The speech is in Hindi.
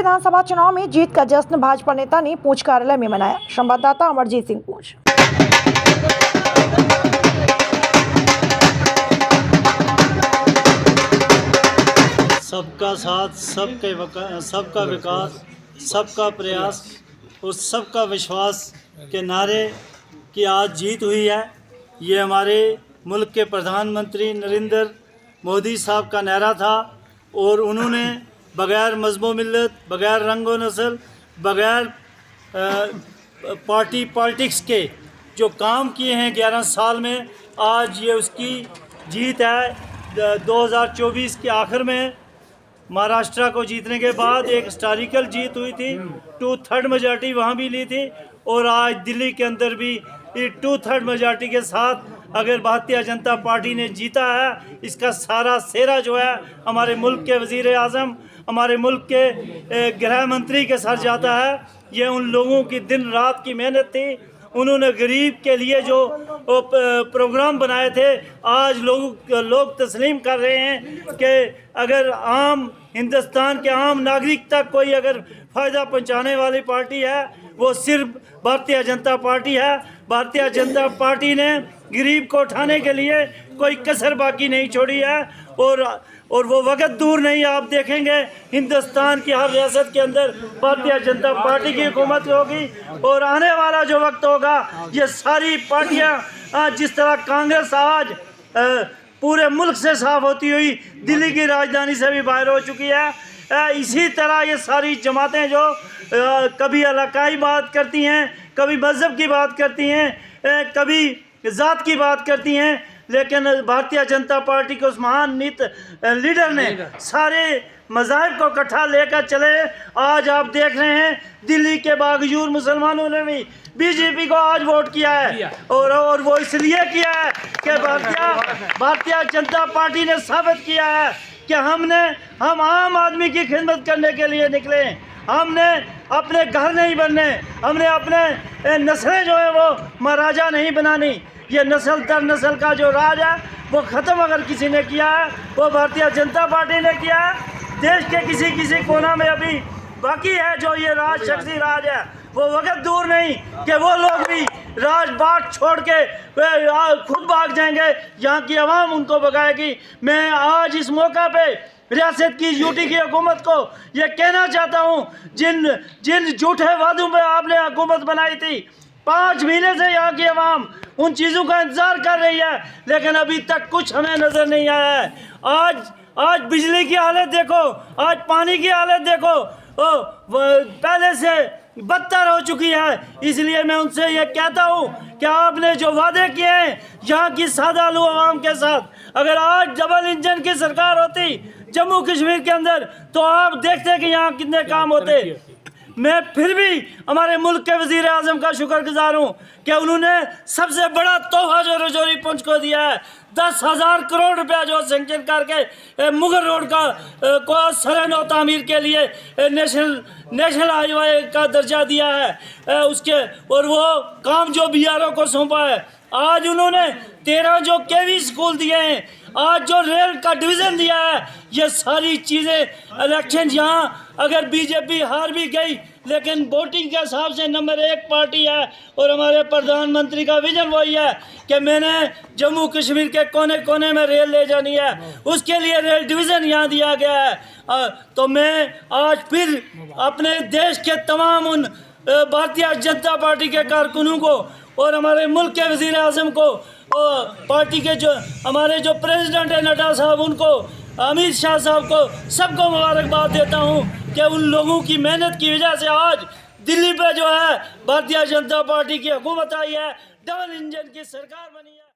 विधानसभा चुनाव में जीत का जश्न भाजपा नेता ने पूंछ कार्यालय में मनाया। संवाददाता अमरजीत सिंह पूंछ। सबका साथ, सबका विकास, सबका प्रयास और सबका विश्वास के नारे की आज जीत हुई है। ये हमारे मुल्क के प्रधानमंत्री नरेंद्र मोदी साहब का नारा था और उन्होंने बग़ैर मज़हब मिल्लत, बग़ैर रंग व नस्ल, बग़ैर पार्टी पॉलिटिक्स के जो काम किए हैं 11 साल में, आज ये उसकी जीत है। 2024 के आखिर में महाराष्ट्र को जीतने के बाद एक हिस्टोरिकल जीत हुई थी, 2/3 मेजॉरिटी वहाँ भी ली थी और आज दिल्ली के अंदर भी 2/3 मेजॉरिटी के साथ अगर भारतीय जनता पार्टी ने जीता है, इसका सारा सेहरा जो है हमारे मुल्क के वज़ीर आज़म, हमारे मुल्क के गृह मंत्री के सर जाता है। ये उन लोगों की दिन रात की मेहनत थी। उन्होंने गरीब के लिए जो प्रोग्राम बनाए थे, आज लोग तस्लीम कर रहे हैं कि अगर आम हिंदुस्तान के आम नागरिक तक कोई अगर फ़ायदा पहुंचाने वाली पार्टी है, वो सिर्फ भारतीय जनता पार्टी है। भारतीय जनता पार्टी ने गरीब को उठाने के लिए कोई कसर बाकी नहीं छोड़ी है और वो वक्त दूर नहीं, आप देखेंगे हिंदुस्तान की हर रियासत के अंदर भारतीय जनता पार्टी की हुकूमत होगी और आने वाला जो वक्त होगा, ये सारी पार्टियां जिस तरह कांग्रेस आज पूरे मुल्क से साफ होती हुई दिल्ली की राजधानी से भी बाहर हो चुकी है, इसी तरह ये सारी जमातें जो कभी इलाकाई बात करती हैं, कभी मज़हब की बात करती हैं, कभी ज़ात की बात करती हैं, लेकिन भारतीय जनता पार्टी के उस महान लीडर ने सारे मज़ाहिब को इकट्ठा लेकर चले। आज आप देख रहे हैं दिल्ली के बावजूद मुसलमानों ने भी बीजेपी को आज वोट किया है और वो इसलिए किया है कि भारतीय जनता पार्टी ने साबित किया है कि हम आम आदमी की खिदमत करने के लिए निकले। हमने अपने घर नहीं बनने, हमने अपने नस्लें जो है वो महाराजा नहीं बनानी। ये नस्ल दर नस्ल का जो राज है वो ख़त्म अगर किसी ने किया है, वो भारतीय जनता पार्टी ने किया है। देश के किसी कोना में अभी बाकी है जो ये राज, शख्सी राज है। वो वक्त दूर नहीं कि वो लोग भी राज बाट छोड़ के खुद भाग जाएंगे, यहाँ की आवाम उनको भगाएगी। मैं आज इस मौका पे रियासत की यूटी की हुकूमत को ये कहना चाहता हूँ, जिन झूठे वादों पे आपने हुकूमत बनाई थी, 5 महीने से यहाँ की आवाम उन चीज़ों का इंतज़ार कर रही है, लेकिन अभी तक कुछ हमें नज़र नहीं आया है। आज बिजली की हालत देखो, आज पानी की हालत देखो, पहले से बदतर हो चुकी है। इसलिए मैं उनसे ये कहता हूँ कि आपने जो वादे किए हैं यहाँ की सादा आलू आवाम के साथ, अगर आज डबल इंजन की सरकार होती जम्मू कश्मीर के अंदर, तो आप देखते कि यहाँ कितने काम होते। मैं फिर भी हमारे मुल्क के वज़ीर आज़म का शुक्रगुजार हूँ कि उन्होंने सबसे बड़ा तोहफा जो रजौरी पुंछ को दिया है, 10,000 करोड़ रुपया जो सेंक्शन करके मुगल रोड को सरनो तामीर के लिए नेशनल हाईवे का दर्जा दिया है उसके, और वो काम जो BRO को सौंपा है। आज उन्होंने 13 जो KV स्कूल दिए हैं, आज जो रेल का डिवीज़न दिया है, ये सारी चीज़ें इलेक्शन यहाँ अगर बीजेपी हार भी गई, लेकिन वोटिंग के हिसाब से नंबर 1 पार्टी है और हमारे प्रधानमंत्री का विजन वही है कि मैंने जम्मू कश्मीर के कोने कोने में रेल ले जानी है, उसके लिए रेल डिवीज़न यहाँ दिया गया है। तो मैं आज फिर अपने देश के तमाम उन भारतीय जनता पार्टी के कारकुनों को और हमारे मुल्क के वज़ीर आज़म को और पार्टी के जो हमारे जो प्रेसिडेंट है नड्डा साहब, उनको, अमित शाह साहब को, सबको मुबारकबाद देता हूँ कि उन लोगों की मेहनत की वजह से आज दिल्ली पे जो है भारतीय जनता पार्टी की हुकूमत आई है, डबल इंजन की सरकार बनी है।